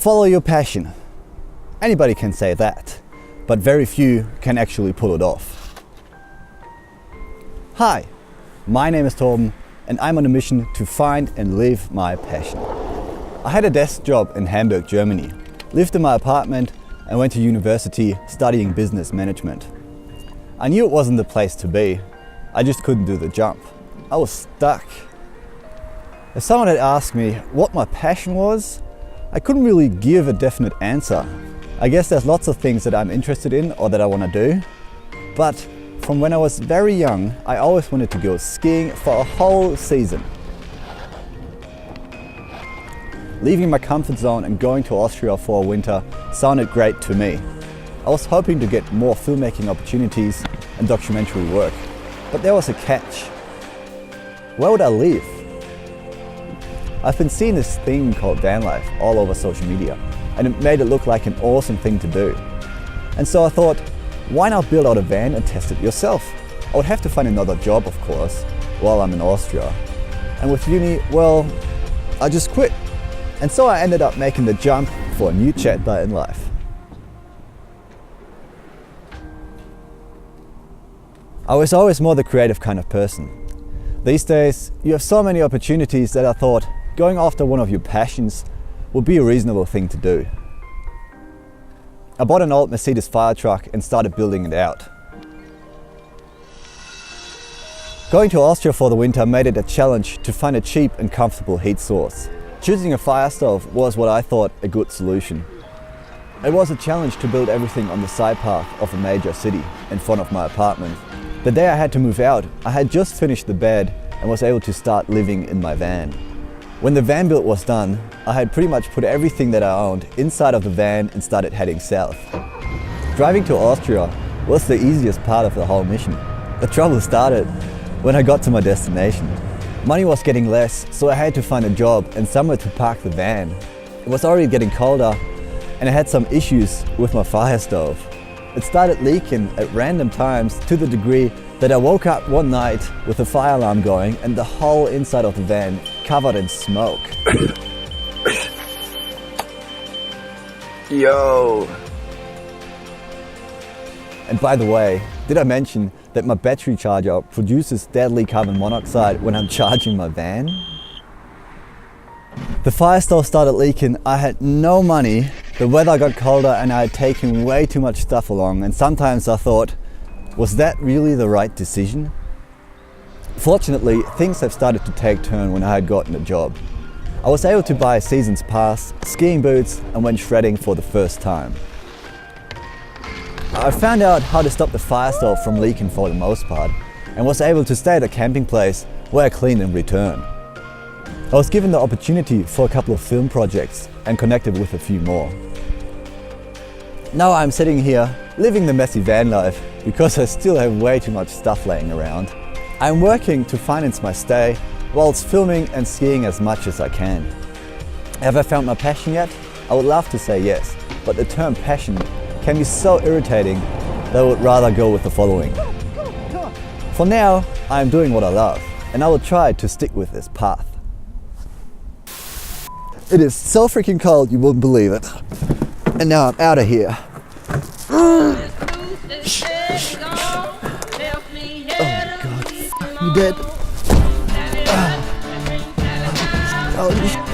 Follow your passion. Anybody can say that, but very few can actually pull it off. Hi, my name is Torben and I'm on a mission to find and live my passion. I had a desk job in Hamburg, Germany, lived in my apartment and went to university studying business management. I knew it wasn't the place to be, I just couldn't do the jump. I was stuck. If someone had asked me what my passion was, I couldn't really give a definite answer. I guess there's lots of things that I'm interested in or that I want to do, but from when I was very young, I always wanted to go skiing for a whole season. Leaving my comfort zone and going to Austria for a winter sounded great to me. I was hoping to get more filmmaking opportunities and documentary work, but there was a catch. Where would I live? I've been seeing this thing called VANLIFE all over social media, and it made it look like an awesome thing to do. And so I thought, why not build out a van and test it yourself? I would have to find another job, of course, while I'm in Austria. And with uni, well, I just quit. And so I ended up making the jump for a new chapter in life. I was always more the creative kind of person. These days, you have so many opportunities that I thought going after one of your passions would be a reasonable thing to do. I bought an old Mercedes fire truck and started building it out. Going to Austria for the winter made it a challenge to find a cheap and comfortable heat source. Choosing a fire stove was what I thought a good solution. It was a challenge to build everything on the side path of a major city in front of my apartment. The day I had to move out, I had just finished the bed and was able to start living in my van. When the van build was done, I had pretty much put everything that I owned inside of the van and started heading south. Driving to Austria was the easiest part of the whole mission. The trouble started when I got to my destination. Money was getting less, so I had to find a job and somewhere to park the van. It was already getting colder and I had some issues with my fire stove. It started leaking at random times to the degree that I woke up one night with the fire alarm going and the whole inside of the van covered in smoke. Yo! And by the way, did I mention that my battery charger produces deadly carbon monoxide when I'm charging my van? The fire stove started leaking, I had no money, the weather got colder and I had taken way too much stuff along, and sometimes I thought, was that really the right decision? Fortunately, things have started to take turn when I had gotten a job. I was able to buy a season's pass, skiing boots and went shredding for the first time. I found out how to stop the fire stove from leaking for the most part and was able to stay at a camping place where I cleaned and returned. I was given the opportunity for a couple of film projects and connected with a few more. Now I'm sitting here living the messy van life because I still have way too much stuff laying around. I'm working to finance my stay whilst filming and skiing as much as I can. Have I found my passion yet? I would love to say yes, but the term passion can be so irritating that I would rather go with the following. For now, I am doing what I love and I will try to stick with this path. It is so freaking cold you wouldn't believe it. And now I'm out of here. Oh God, you dead? Oh.